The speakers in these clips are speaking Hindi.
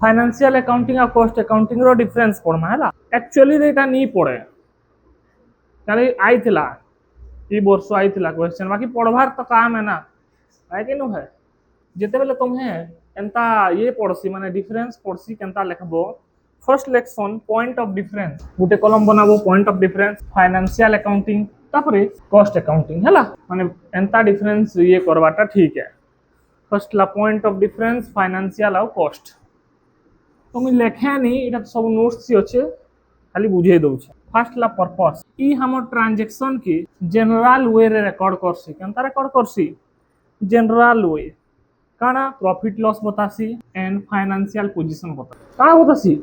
फाइनेंशियल अकाउंटिंग और कॉस्ट अकाउंटिंग रो डिफरेंस पढ़मा है एक्चुअली एटा नहीं पड़े खाली आईला ई वर्ष आईला क्वेश्चन बाकी पढ़वार तो काम है ना है कि नु है जिते बेले तुम्हें एंता ये पड़सी माने डिफरेंस पड़सी केंता लिखबो फर्स्ट लेक्शन पॉइंट ऑफ डिफरेंस गुटे कॉलम बनाबो point of difference financial accounting तापरे कॉस्ट अकाउंटिंग हैला माने एंता डिफरेंस ये करवाटा ठीक है फर्स्ट ला पॉइंट ऑफ डिफरेंस फाइनेंशियल और कॉस्ट तो मुझे लेखे नहीं इटा तो सब नोट्स अच्छे खाली बुझे दउछे फर्स्ट ला पर्पस ई हम ट्रांजैक्शन के जनरल वे रे रिकॉर्ड करसी केनता रिकॉर्ड करसी जनरल वे काना प्रॉफिट लॉस बतासी एंड फाइनेंशियल पोजीशन बता का बतासी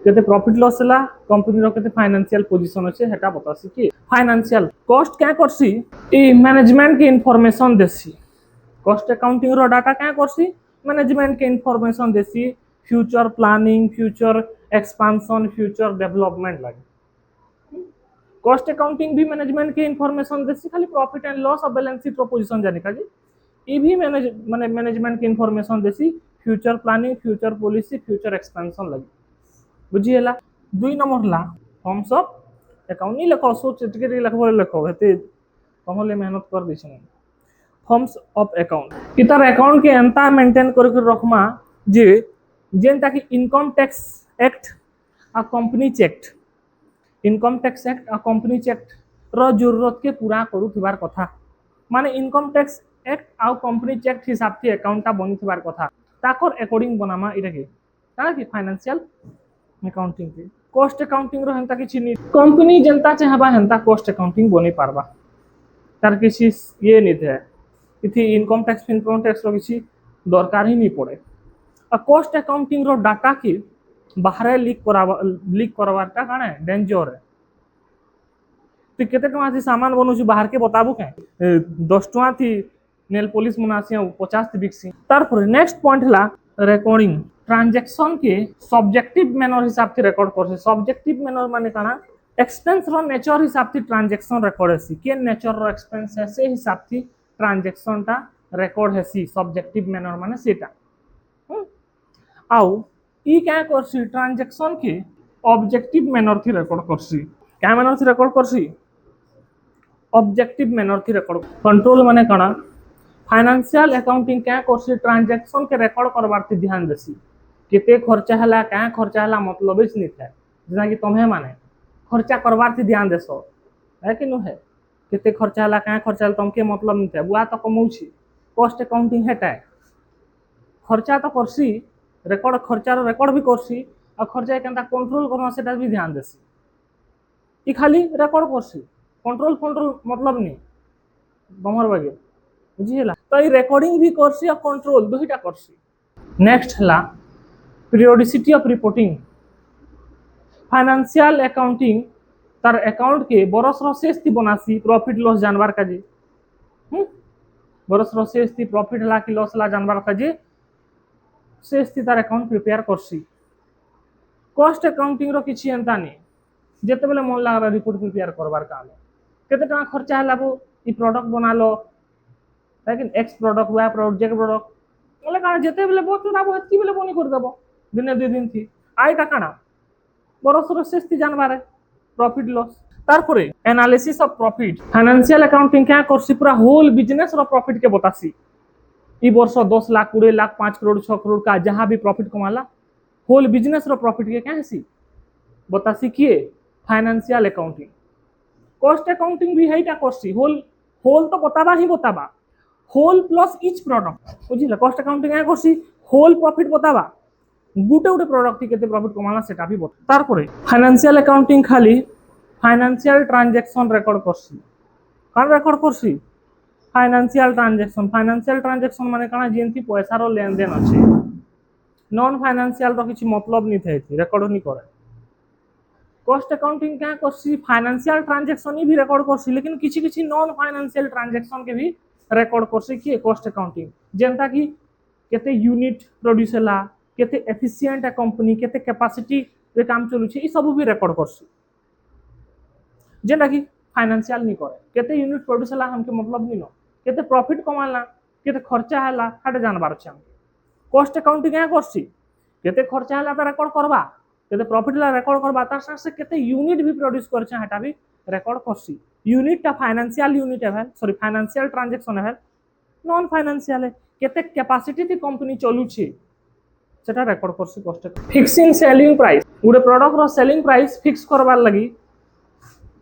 केते प्रॉफिट लॉस हला कंपनी रो केते फाइनेंशियल पोजीशन अछि हेटा बतासी कि फाइनेंशियल कॉस्ट क्या करसी ई मैनेजमेंट के इंफॉर्मेशन देसी कॉस्ट अकाउंटिंग रो डाटा क्या करसी मैनेजमेंट के इंफॉर्मेशन देसी future planning future expansion future development लगे कॉस्ट अकाउंटिंग भी मैनेजमेंट के इंफॉर्मेशन देसी खाली प्रॉफिट एंड लॉस और बैलेंस शीट रो पोजीशन जाने का जी ये भी मैनेजमेंट की इंफॉर्मेशन देसी future planning future policy future expansion लगी बुझीला दुई नंबर ला फॉर्म्स ऑफ अकाउंट नहीं लिखो सोच टिके लिखबो लिखो हेते कमले मेहनत कर दिछन फॉर्म्स ऑफ अकाउंट इतर अकाउंट के एंता मेंटेन करके रखमा जे जेनता कि इनकम टैक्स एक्ट आ company act income tax act आ कंपनी एक्ट रो जरूरत के पूरा करू थिबार कथा माने इनकम टैक्स एक्ट आ कंपनी एक्ट हिसाब से अकाउंट बनी थिबार कथा ताकर अकॉर्डिंग बनामा इटा के ताकि कि फाइनेंशियल अकाउंटिंग के कॉस्ट अकाउंटिंग रो हेंता किछि नि कंपनी जनता चाहबा हेंता कॉस्ट अकाउंटिंग बनी पारबा तार किछि ये नहीं थे इथि इनकम टैक्स रो किछि दरकार ही नहीं पड़े आ कॉस्ट अकाउंटिंग रो डाटा की बाहर लीक करवाटा काना डेंजर है तो केते टका थी सामान बनौछु बाहर के बताबू के 10 टका थी नेल पॉलिश मनासिया 50 थी बिकसी तार पर नेक्स्ट पॉइंट हला रिकॉर्डिंग ट्रांजैक्शन के सब्जेक्टिव मैनर हिसाब से रिकॉर्ड करसे सब्जेक्टिव मैनर माने काना एक्सपेंस रो नेचर हिसाब से ट्रांजैक्शन रिकॉर्ड हेसी के नेचर रो एक्सपेंस है से हिसाब से ट्रांजैक्शन टा रिकॉर्ड हेसी सब्जेक्टिव मैनर माने सेटा आउ ई क्या करसी ट्रांजैक्शन के ऑब्जेक्टिव मैनर थी रिकॉर्ड करसी क्या मैनर थी रिकॉर्ड करसी ऑब्जेक्टिव मैनर थी रिकॉर्ड कंट्रोल माने काना फाइनेंशियल अकाउंटिंग क्या करसी ट्रांजैक्शन के रिकॉर्ड करबार थी ध्यान देसी केते खर्चा हला क्या खर्चा हला मतलब इस नहीं था जेना कि तुम्हें माने खर्चा करबार थी ध्यान देसो है कि नो है केते खर्चा हला क्या खर्चा हला तुमके मतलब नहीं था बुआ तो कमौछि कॉस्ट अकाउंटिंग हेटा खर्चा तो करसी रेकर्ड खर्चार रेकर्ड भी करसी और खर्चा केनता कंट्रोल करना सेटा भी ध्यान देसी ई खाली रेकर्ड करसी कंट्रोल कंट्रोल मतलब नहीं बमर बागे बुझिला तो ई रिकॉर्डिंग भी करसी और कंट्रोल दुईटा करसी नेक्स्ट हला periodicity of reporting financial accounting तार अकाउंट के बरस रो शेष थी बनासी प्रॉफिट लॉस जानवर का जी बरस रो शेष थी प्रॉफिट हला कि लॉस हला जानवर का जी शेष थी तार अकाउंट प्रिपेयर करसी कॉस्ट अकाउंटिंग रो किछि एंता नहीं जेते बेले मन लागला रिपोर्ट प्रिपेयर करबार काम केते टका खर्चा हला बो ई प्रोडक्ट बना लो लेकिन एक्स प्रोडक्ट हुआ प्रोजेक्ट प्रोडक्ट मतलब काना जेते बेले बहुत चुराबो हेतकी बेले बनी कर देबो दिन 2 दिन थी आईटा काना बरस रो शेष थी जानबार प्रॉफिट लॉस तारपरे analysis of profit financial accounting क्या करसी पूरा होल बिजनेस रो प्रॉफिट के बतासी ई वर्ष 10 लाख 20 लाख 5 करोड़ 6 करोड़ का जहां भी प्रॉफिट कमाला होल बिजनेस रो प्रॉफिट के क्या है बतासी किए फाइनेंशियल अकाउंटिंग कॉस्ट अकाउंटिंग भी है करसी होल होल तो बताबा ही बताबा होल प्लस इच प्रोडक्ट बुझिला कॉस्ट अकाउंटिंग क्या करसी होल प्रॉफिट बताबा गुटे गुटे प्रोडक्ट केते प्रॉफिट कमाला सेटा भी बता तारपरे फाइनेंशियल अकाउंटिंग खाली फाइनेंशियल ट्रांजैक्शन रिकॉर्ड करसी कान रिकॉर्ड करसी फाइनेंशियल ट्रांजैक्शन माने काना जेंती पैसा रो लेन देन अछि नॉन फाइनेंशियल रो किछि मतलब नहीं थे रिकॉर्ड नहीं करे कॉस्ट अकाउंटिंग क्या करसी फाइनेंशियल ट्रांजैक्शन ही भी रिकॉर्ड करसी लेकिन किछि किछि नॉन फाइनेंशियल ट्रांजैक्शन के भी रिकॉर्ड करसी कि कॉस्ट अकाउंटिंग जेंता कि केते यूनिट प्रोड्यूस हला केते एफिशिएंट है कंपनी केते कैपेसिटी रे काम चलु छी ई सब भी रिकॉर्ड करसी जेंता कि फाइनेंशियल नहीं करे केते यूनिट प्रोड्यूस हला हमके मतलब नहीं नो केते प्रॉफिट कमाला केते खर्चा हला हाटे जानबार छ कॉस्ट अकाउंटिंग क्या करसी केते खर्चा हला त रेकॉर्ड करबा केते प्रॉफिट हला रेकॉर्ड करबा तार साथ से केते यूनिट भी प्रोड्यूस करछे हटा भी रेकॉर्ड करसी यूनिट टा फाइनेंशियल यूनिट है सॉरी फाइनेंशियल ट्रांजैक्शन है नॉन फाइनेंशियल है केते कैपेसिटी थी कंपनी चलू छी सेटा रेकॉर्ड करसी कॉस्ट फिक्सिंग सेलिंग प्राइस गुटे प्रोडक्ट रो सेलिंग प्राइस फिक्स करबार लगी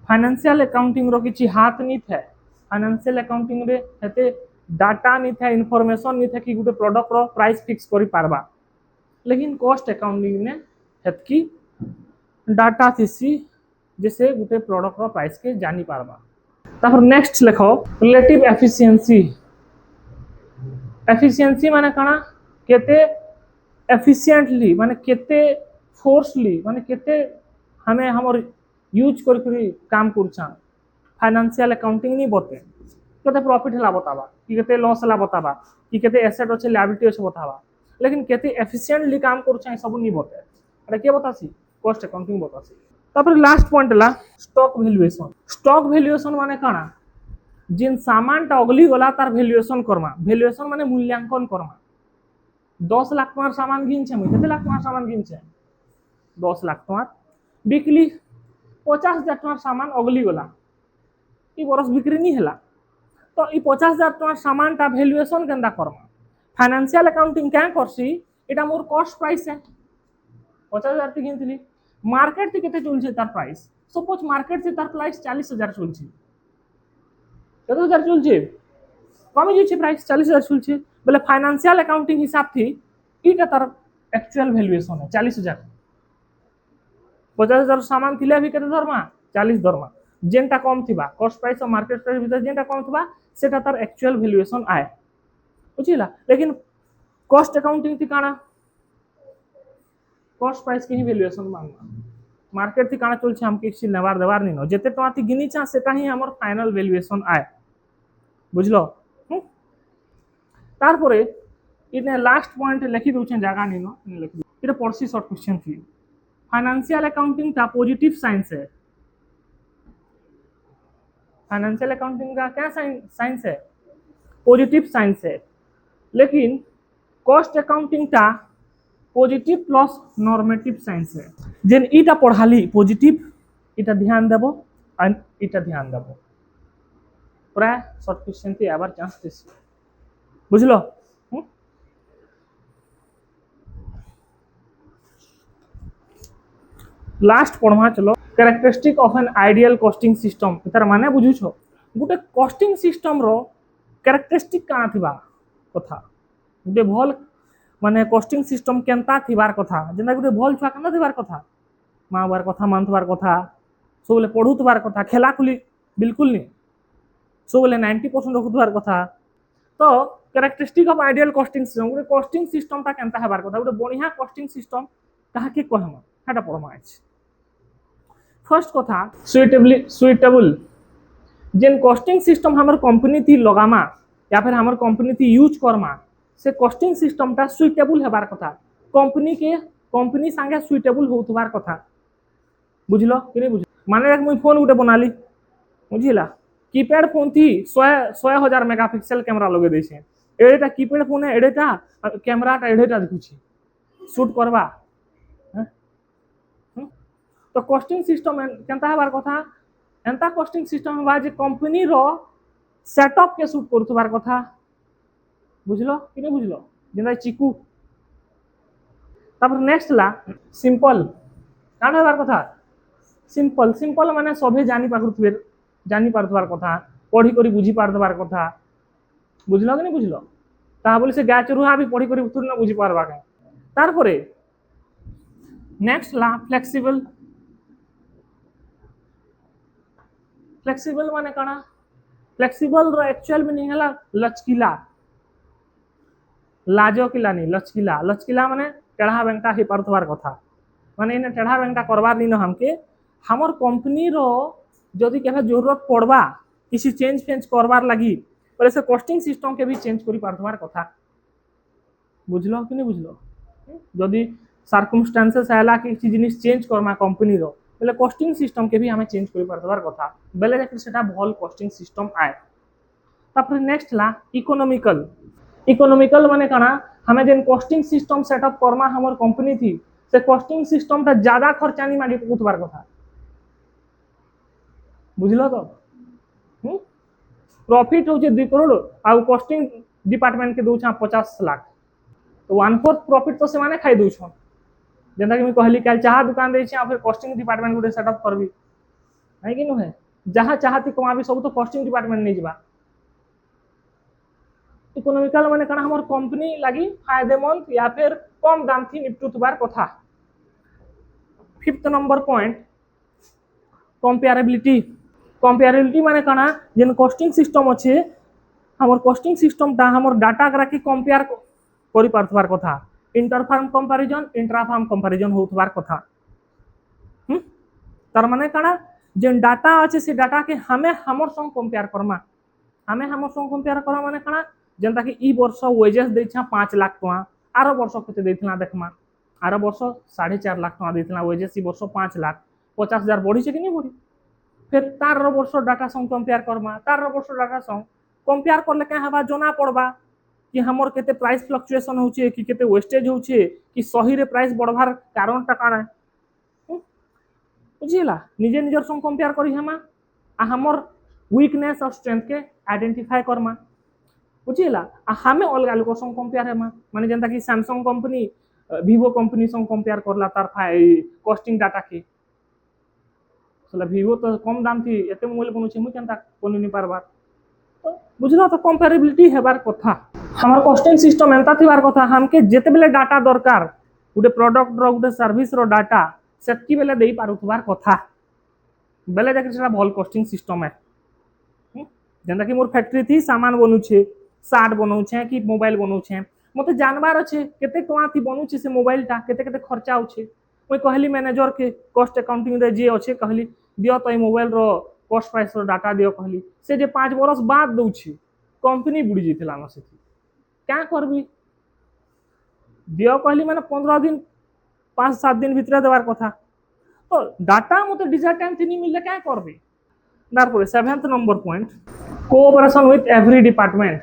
फाइनेंशियल अकाउंटिंग रो किछि हाथ नी थे फाइनेंशियल अकाउंटिंग रे हेते डाटा नी थे इनफॉरमेशन नी थे कि गुटे प्रोडक्ट रो प्राइस फिक्स करि पारबा लेकिन कॉस्ट अकाउंटिंग ने हेतकी डाटा थीसी जैसे गुटे प्रोडक्ट रो प्राइस के जानी पारबा तापर नेक्स्ट लिखो रिलेटिव एफिशिएंसी एफिशिएंसी माने काना केते एफिशिएंटली माने केते फोर्सली माने केते हमें हमर यूज करी काम करछा फाइनेंशियल अकाउंटिंग नहीं बते केते प्रॉफिट हला बताबा कि केते लॉस हला बताबा कि केते एसेट अछि लायबिलिटी अछि बताबा लेकिन केते एफिशिएंटली काम करछा सब नहीं बते अरे के बतासी कॉस्ट अकाउंटिंग बतासी तापर लास्ट पॉइंट ला स्टॉक वैल्यूएशन माने काना जिन सामान टा अगली गला तार वैल्यूएशन माने मूल्यांकन करमा 10 लाख टकार सामान घिनछे मुई केते लाख टकार सामान घिनछे 10 लाख टकार बिकली 50,000 टकार सामान अगली गला ई बरस बिक्री नहीं हला तो ई 50,000 टकार सामान ता वैल्यूएशन केंदा करमा फाइनेंशियल अकाउंटिंग क्या करसी एटा मोर कॉस्ट प्राइस है 50,000 ती घिनथिली मार्केट ती केते चलछे तार प्राइस सपोज मार्केट से तार प्राइस 40,000 चलछे केते हजार चलछे कमी जे प्राइस 40,000 चलछे बोले फाइनेंशियल अकाउंटिंग हिसाब थी इटा तार एक्चुअल वैल्यूएशन है 40,000 50,000 सामान थिले भी केते धरमा 40 धरमा जेनटा कम थिबा कॉस्ट प्राइस और मार्केट प्राइस भीतर जेनटा कम थिबा सेटा तार एक्चुअल वैल्यूएशन आए बुझिला लेकिन कॉस्ट अकाउंटिंग थी काना कॉस्ट प्राइस के ही वैल्यूएशन मानना मार्केट थी काना चलछे हम किछि नेवार देवार नहीं न जेते टका थी गिनी चा सेटा ही हमर फाइनल वैल्यूएशन आए बुझलो तारपरे इने लास्ट पॉइंट लिखि दउछे जागा नहीं न लिखि इटा पड़सी शॉर्ट क्वेश्चन थी फाइनेंशियल अकाउंटिंग का पॉजिटिव साइंस है फाइनेंशियल अकाउंटिंग का क्या साइंस है पॉजिटिव साइंस है लेकिन कॉस्ट अकाउंटिंग का पॉजिटिव प्लस नॉर्मेटिव साइंस है जेन इटा पढ़ाली पॉजिटिव इटा ध्यान देबो और इटा ध्यान देबो प्राय शॉर्ट क्वेश्चन थी आबार चांस दिस बुझलो लास्ट पढ़वा चलो characteristic of an ideal costing system तार माने बुझु छो गुटे कॉस्टिंग सिस्टम रो कैरेक्टरिस्टिक काना थिबा कथा गुटे भल माने कॉस्टिंग सिस्टम केनता थिबार कथा जेना गुटे भल छुआ केना थिबार कथा माबार कथा मानथबार कथा सबले पढुतबार कथा खेला खुली बिल्कुल नहीं सबले 90% रखुतबार कथा तो characteristic of ideal costing system Gute costing system ता केनता हेबार कथा गुटे बढ़िया कॉस्टिंग सिस्टम काहा के कहमा हाटा पढमा अछि फर्स्ट कथा सुइटेबल जेन कॉस्टिंग सिस्टम हमर कंपनी थी लगामा या फिर हमर कंपनी थी यूज करमा से कॉस्टिंग सिस्टम ता सुइटेबल हेबार कथा कंपनी संगे सुइटेबल होतबार कथा बुझलो कि नहीं बुझलो माने एक मुई फोन गुटे बनाली बुझिला कीपैड फोन थी 100,000 मेगापिक्सल कैमरा लगे देछे एडेटा कीपैड फोन है एडेटा कैमरा ता एडेटा देखुची शूट करबा तो कॉस्टिंग सिस्टम केनता हेबार कथा एंता कॉस्टिंग सिस्टम बा जे कंपनी रो सेटअप के शूट करथबार कथा बुझलो कि नहीं बुझलो जेना चिकू तापर नेक्स्ट ला सिंपल काना हेबार कथा सिंपल माने सभे जानी पारथबार कथा पढ़ी करी बुझी पारथबार कथा बुझलो कि नहीं बुझलो ता बोली से गाय चरुहा भी पढ़ी करी थोड़ी ना बुझी पारबा के तारपरे नेक्स्ट ला फ्लेक्सिबल माने काना फ्लेक्सिबल रो एक्चुअल मीनिंग हला लचकीला लाजो किला नहीं लचकीला माने टेढ़ा बेंटा ही पारथबार कथा माने इने टेढ़ा बेंटा करबार नहीं न हमके हमर कंपनी रो जदि केबे जरूरत पड़बा किसी चेंज करबार लगी बोले से कॉस्टिंग सिस्टम के भी चेंज करी पारथबार कथा बुझलो कि नहीं बुझलो जदि सर्कमस्टेंसेस आला कि किसी जिनिस चेंज करमा कंपनी रो बोले कॉस्टिंग सिस्टम के भी हमें चेंज करी पारथबार कथा बेले जाके सेटा भल कॉस्टिंग सिस्टम आए तापर नेक्स्ट ला इकोनॉमिकल माने काना हमें जेन कॉस्टिंग सिस्टम सेटअप करमा हमर कंपनी थी से कॉस्टिंग सिस्टम ता ज्यादा खर्चा नहीं मांगी उठवार कथा बुझलो तो प्रॉफिट हो 2 करोड़ आउ कॉस्टिंग डिपार्टमेंट के दौछा 50 लाख तो 1/4 प्रॉफिट तो से खाई दौछन जेनता कि मैं कहली कल चाह दुकान दे फिर कॉस्टिंग डिपार्टमेंट गोटे सेटअप करबी है कि नुहे जहाँ चाहती कमाबी सब तो कॉस्टिंग डिपार्टमेंट नहीं जा इकोनॉमिकल माने कना हमर कंपनी लगी फायदेमंद या फिर कम दाम थी निपटुतबार कथा 5th number point comparability comparability माने कना जेन कॉस्टिंग सिस्टम अच्छे हमर कॉस्टिंग सिस्टम ता हमर डाटा करा की कंपेयर करि पारथबार कथा inter firm comparison intra firm comparison होतबार कथा तार माने कना जेन डाटा अच्छे से डाटा के हमें हमर संग कंपेयर करमा हमें हमर संग कंपेयर करा माने कना जेनता कि ई वर्ष वेजेस देछा 5 लाख टका आरो वर्ष केते देथिना देखमा आरो वर्ष 4.5 लाख टका देथिना वेजेस ई वर्ष 5 लाख 50,000 बढ़ी छै कि नहीं बढ़ी फिर तार वर्ष डाटा संग कंपेयर करमा तार वर्ष डाटा संग कंपेयर करले क्या हवा जना पड़बा कि हमर केते प्राइस फ्लक्चुएशन होचे कि केते वेस्टेज होचे कि सही रे प्राइस बढ़वार कारण टा काना बुझिला निजे निजर संग कंपेयर करी हमा आ हमर वीकनेस और स्ट्रेंथ के आइडेंटिफाई करमा बुझिला आ हमें अलग लोक संग कंपेयर हेमा माने जेंता कि सैमसंग कंपनी विवो कंपनी संग कंपेयर करला तार कॉस्टिंग डाटा के सला विवो तो कम दाम थी एते मोबाइल बनु छै मु केनता बनु नि पारबार तो बुझलो तो कंपेरेबिलिटी हेबार कथा हमर कॉस्टिंग सिस्टम एंता थिबार कथा हमके जेते बेले डाटा दरकार गुटे प्रोडक्ट रो गुटे सर्विस रो डाटा सेतकी बेले देई पारुथबार कथा बेले जाके सेटा भल कॉस्टिंग सिस्टम है जेंता कि मोर फैक्ट्री थी सामान बनु छे सार्ट बनौ छे कि मोबाइल बनौ छे मते जानबार अच्छे केते टका थी बनौ छे से मोबाइल टा केते केते खर्चा होछे ओई कहली मैनेजर के कॉस्ट अकाउंटिंग रे जे अच्छे कहली दियो तो मोबाइल रो कॉस्ट प्राइस रो डाटा दियो कहली से जे 5 बरस बाद दउ छी कंपनी बुड़ी जितला न से क्या करबी दियो कहली माने 15 दिन 5-7 दिन भीतर देवार कथा तो डाटा मते डिजायर टाइम थी नहीं मिलले क्या करबी तारपरे 7th number point cooperation with every department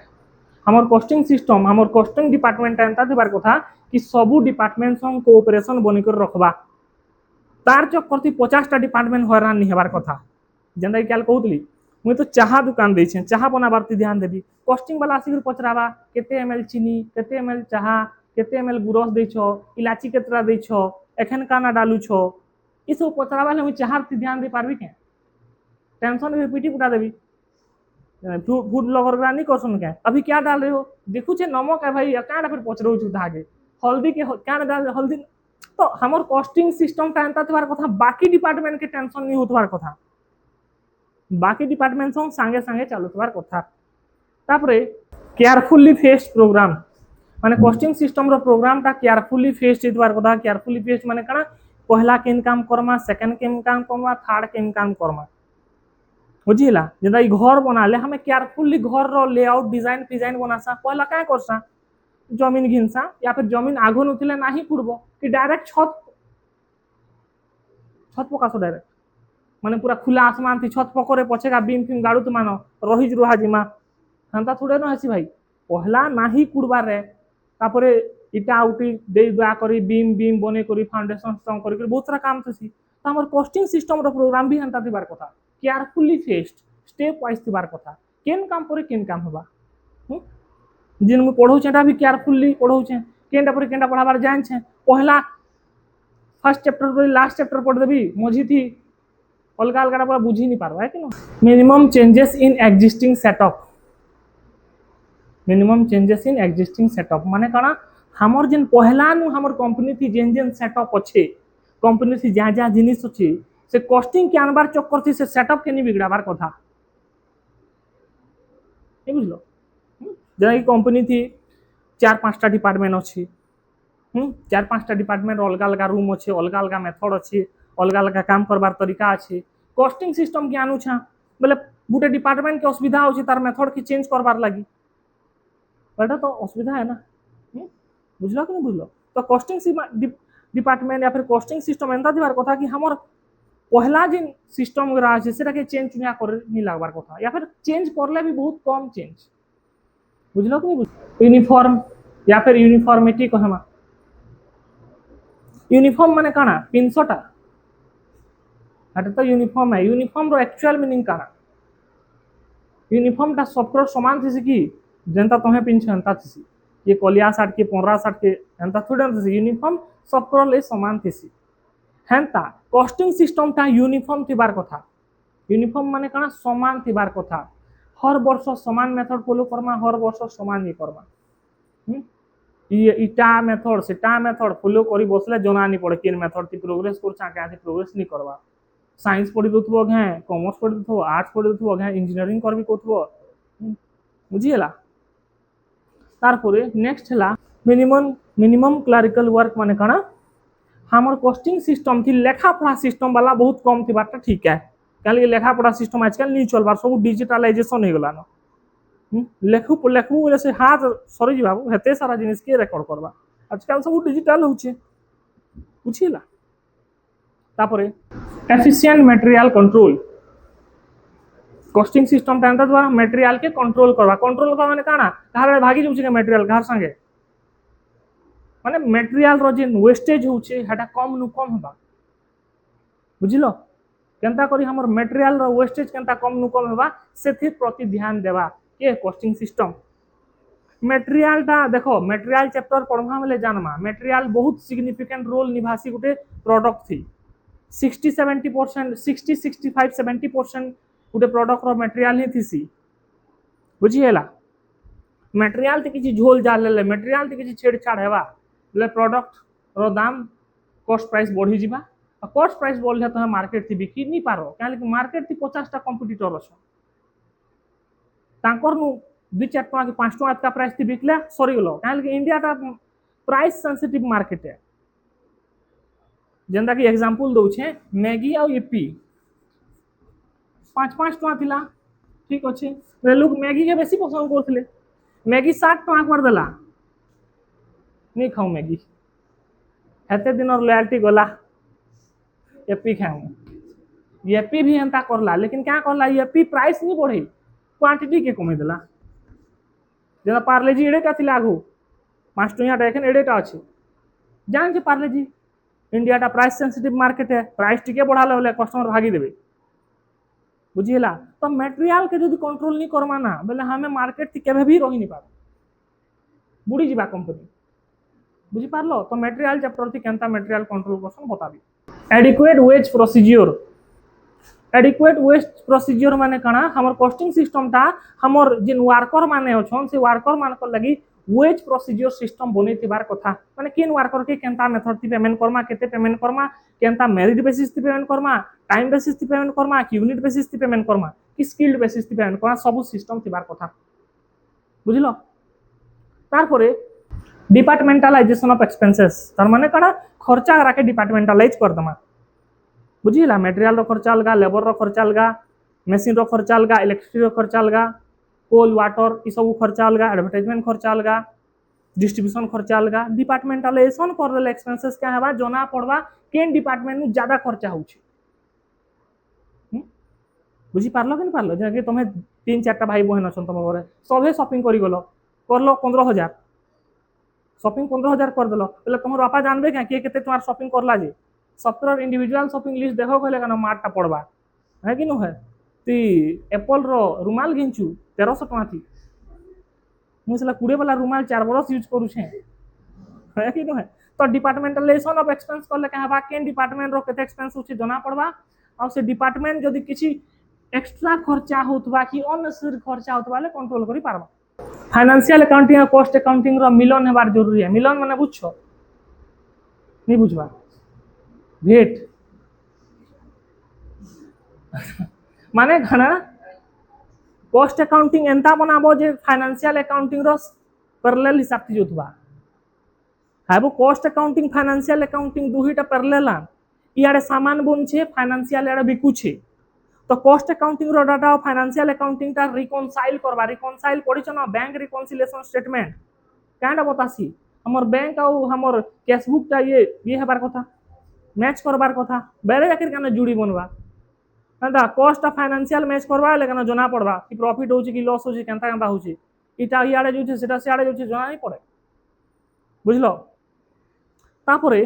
हमर कॉस्टिंग सिस्टम हमर कॉस्टिंग डिपार्टमेंट एंता दिबार कथा कि सबु डिपार्टमेंट संग कोऑपरेशन बनि कर रखबा तार चक्कर थी 50टा डिपार्टमेंट हैरान नहीं हेबार कथा जेंदा कि काल कहउतली मुई तो चाहा दुकान दै छै चाहा बनाबार ती ध्यान देबी कॉस्टिंग वाला आसी पचराबा केते एमएल चीनी केते एमएल चाहा केते एमएल गुरस दै छो इलाची केतरा दै छो एखन काना डालू छो ई सब पचराबा ले मुई चाहा ती ध्यान दे पारबी के टेंशन में पीटी पुटा देवी फूड ब्लॉगर का नहीं क्वेश्चन क्या अभी क्या डाल रहे हो देखू छे नमक है भाई क्या फिर पचरो छु धागे हल्दी के क्या डाल हल्दी तो हमर कॉस्टिंग सिस्टम का एंता तबार कथा बाकी डिपार्टमेंट के टेंशन नहीं होतबार कथा बाकी डिपार्टमेंट संग संगे संगे चालुतबार कथा तापरे केयरफुली फेस्ड प्रोग्राम माने कॉस्टिंग सिस्टम रो प्रोग्राम ता केयरफुली फेस्ड हेतबार कथा केयरफुली फेस्ड माने कना पहला केन काम करमा सेकंड केन काम करमा थर्ड केन काम करमा बुझिला जेदा ई घर बनाले हमें केयरफुली घर रो लेआउट डिजाइन डिजाइन बनासा पहला काय करसा जमीन घिनसा या फिर जमीन आगो नथिले नाही कुड़बो कि डायरेक्ट छत छत पकासो डायरेक्ट माने पूरा खुला आसमान थी छत पकरे पछेगा बीम फिम गाड़ू तो मानो रही रुहा जिमा हंता थोड़े न हसी भाई पहला नाही कुड़बार रे तापरे इटा उटी दे दुआ करी बीम बीम बने करी फाउंडेशन स्ट्रांग करी बहुत सारा काम थसी तो हमर कॉस्टिंग सिस्टम रो प्रोग्राम भी हंता दिबार कथा केयरफुली फेस्ड स्टेप वाइज थिबार कथा केन काम पर केन काम होबा जिन मु पढौ छेटा भी केयरफुली पढौ छे केनटा पर केनटा पढ़ाबार जान छे पहला फर्स्ट चैप्टर पर लास्ट चैप्टर पढ़ देबी मझी थी अलगा अलगा पूरा बुझी नहीं पारबा है कि minimum changes in existing setup minimum changes in existing setup माने कणा हमर जिन पहला नु हमर कंपनी थी जेन जेन सेटअप अच्छे कंपनी थी जहाँ जहाँ जिनिस अच्छे से कॉस्टिंग के आनबार चक्कर थी से सेटअप के नहीं बिगड़ाबार कथा नहीं बुझलो जेना कि कंपनी थी 4-5टा डिपार्टमेंट अच्छी 4-5टा डिपार्टमेंट अलग अलग रूम अच्छे अलग अलग मेथड अच्छे अलग अलग काम करबार तरीका अच्छे कॉस्टिंग सिस्टम के आनु छा बोले गुटे डिपार्टमेंट के असुविधा होची तार मेथड के चेंज करबार लगी बेटा तो असुविधा है ना बुझलो कि नहीं बुझलो तो कॉस्टिंग डिपार्टमेंट या फिर कॉस्टिंग सिस्टम एंता दिबार कथा कि हमर पहला जिन सिस्टम वगैरह अच्छे से चेंज चुनिया कर नहीं लगबार कथा या फिर चेंज करले भी बहुत कम चेंज बुझलो कि नहीं यूनिफॉर्म या फिर यूनिफॉर्मिटी कहमा। यूनिफॉर्म माने काना पिनसटा एटा तो यूनिफॉर्म है। यूनिफॉर्म रो एक्चुअल मीनिंग काना यूनिफॉर्म टा सबकर समान थी कि जेनता तोहे पिनछ एंता थी ये कलिया साट के पंद्रह साट के एंता थोड़ा थी यूनिफॉर्म सबकर ले समान थी हेंता कॉस्टिंग सिस्टम टा यूनिफॉर्म थिबार कथा। यूनिफॉर्म माने काना समान थिबार कथा। हर वर्ष समान मेथड फॉलो करमा हर वर्ष समान ही करमा। ये इटा मेथड सेटा मेथड फॉलो करी बसले जना नहीं पड़े केन मेथड थी प्रोग्रेस करछा क्या थी प्रोग्रेस नहीं करवा। साइंस पढ़ी दउथबो घे कॉमर्स पढ़ी दउथबो आर्ट्स पढ़ी दउथबो घे इंजीनियरिंग करबी कोथबो बुझिएला। तारपरे नेक्स्ट हला मिनिमम क्लरिकल वर्क माने काना हमर कॉस्टिंग सिस्टम थी लेखा पढ़ा सिस्टम वाला बहुत कम थी बात ठीक है क्या लेखा पढ़ा सिस्टम आजकल नहीं चलबार सब डिजिटलाइजेशन हो गलान। लेखु लेखु बोले से हाथ सरी बाबू हेते सारा जिनिस के रेकॉर्ड करबा आजकल सब डिजिटल होचे बुझिएला। तापरे efficient material control costing system ता एंता द्वारा मटेरियल के कंट्रोल करवा माने काना घर भागी जाउछि के मटेरियल घर संगे माने मटेरियल रो जे वेस्टेज होउछि हेटा कम नु कम होबा बुझिलो केनता करी हमर मटेरियल रो वेस्टेज केनता कम नु कम होबा सेथि प्रति ध्यान देबा के कॉस्टिंग सिस्टम। मटेरियल टा देखो मटेरियल चैप्टर पढ़वा मेले जानमा मटेरियल बहुत सिग्निफिकेंट रोल निभासी गुटे प्रोडक्ट थी 60-70% 60-65-70% गुटे प्रोडक्ट रो मटेरियल ही थी बुझिएला। मटेरियल ते किछि झोल जाल ले मटेरियल ते किछि छेड़छाड़ हेबा ले प्रोडक्ट रो दाम कॉस्ट प्राइस बढ़ी जिबा कॉस्ट प्राइस बढ़ले तो मार्केट थी बिकी नहीं पारो क्या मार्केट थी 50 टा कंपटीटर अछ तांकर नु 2-4 टका के 5 टका का प्राइस थी बिकले सरी गलो क्या इंडिया टा प्राइस सेंसिटिव मार्केट है। जेंदा कि एग्जांपल दउ छे मैगी और ईपी 5-5 टका थिला ठीक अछि लोग मैगी के बेसी पसंद करथिले मैगी 60 टका कर देला नहीं खाऊ मैगी हेते दिन और लॉयल्टी गला एपी खाऊ एपी भी एंता करला लेकिन क्या करला एपी प्राइस नहीं बढ़े क्वांटिटी के कमे देला जेना पार्लेजी एडेटा थिला आगु 5 टका एखन एडेटा अछि जान जे पार्लेजी इंडिया टा प्राइस सेंसिटिव मार्केट है प्राइस टिके बढ़ा ले कस्टमर भागी देबे बुझिएला। तो मटेरियल के यदि कंट्रोल नहीं करमा ना बोले हमें मार्केट थी केबे भी रही नहीं पार बुड़ी जीवा कंपनी बुझी पारलो। तो मटेरियल चैप्टर थी केनता मटेरियल कंट्रोल करसन बताबी। Adequate wage procedure adequate wage procedure माने काना हमर कॉस्टिंग सिस्टम ता हमर जिन वर्कर माने अछन से वर्कर मान को लगी वेज प्रोसीजर सिस्टम बने थिबार कथा माने किन वर्कर के केनता मेथड थी पेमेंट करमा केते पेमेंट करमा केनता मेरिट बेसिस थी पेमेंट करमा टाइम बेसिस थी पेमेंट करमा कि यूनिट बेसिस थी पेमेंट करमा कि स्किल्ड बेसिस थी पेमेंट करमा सब सिस्टम थिबार कथा बुझिलो। तारपरे डिपार्टमेंटलाइजेशन ऑफ एक्सपेंसेस तार माने काना खर्चा राके डिपार्टमेंटलाइज कर दमा बुझिएला। मटेरियल रो खर्चा अलगा लेबर रो खर्चा अलगा मशीन रो खर्चा अलगा इलेक्ट्रिसिटी रो खर्चा अलगा कोल वाटर ई सब खर्चा अलगा एडवर्टाइजमेंट खर्चा अलगा डिस्ट्रीब्यूशन खर्चा अलगा डिपार्टमेंटलाइजेशन कर देले एक्सपेंसेस क्या हेबा जना पड़वा केन डिपार्टमेंट नु ज्यादा खर्चा होउछि बुझी पारलो कि नहीं पारलो जे कि तमे 3-4 भाई बहन अछन तम घरे सबे शॉपिंग करी गलो करलो 15,000 शॉपिंग 15,000 कर देलो पहले तुम बापा जानबे क्या के केते तुम्हार शॉपिंग करला जे 17 इंडिविजुअल शॉपिंग लिस्ट देखो कहले कना मार्टा पड़वा है कि न है ती एप्पल रो रुमाल घिंचू 1300 टका थी मुसला 20 वाला रुमाल 4 बरस यूज करू छे है कि न है। तो डिपार्टमेंटलाइजेशन ऑफ एक्सपेंस करले का बा केन डिपार्टमेंट रो केते एक्सपेंस होछि जना पड़वा और से डिपार्टमेंट जदी किछि एक्स्ट्रा खर्चा होतबा कि अननेसेसरी खर्चा होतबा ले कंट्रोल करी पारबा। फाइनेंशियल अकाउंटिंग और कॉस्ट अकाउंटिंग रो मिलन हेबार जरूरी है। मिलन माने बुझछो नहीं बुझबा भेट माने घना कॉस्ट अकाउंटिंग एंता बनाबो जे फाइनेंशियल अकाउंटिंग रो पैरेलल हिसाब से जोतबा हाबो कॉस्ट अकाउंटिंग फाइनेंशियल अकाउंटिंग दुहीटा पैरेलल इयाडे सामान बन छे फाइनेंशियल याडे बिकु छे तो कॉस्ट अकाउंटिंग रो डाटा और फाइनेंशियल अकाउंटिंग ता रिकॉन्साइल करबा रिकॉन्साइल पड़ी ना बैंक रिकॉन्सिलेशन स्टेटमेंट कांडा बतासी हमर बैंक और हमर कैशबुक ता ये हेबार कथा मैच करबार कथा बेरे आखिर काना जुड़ी बनवा एंता कॉस्ट ऑफ फाइनेंशियल मैच करबा ले काना जना पड़बा कि प्रॉफिट होची कि लॉस होची केनता केनता होची इटा याडे जोची सेटा सियाडे जोची जना नहीं पड़े बुझल तापरे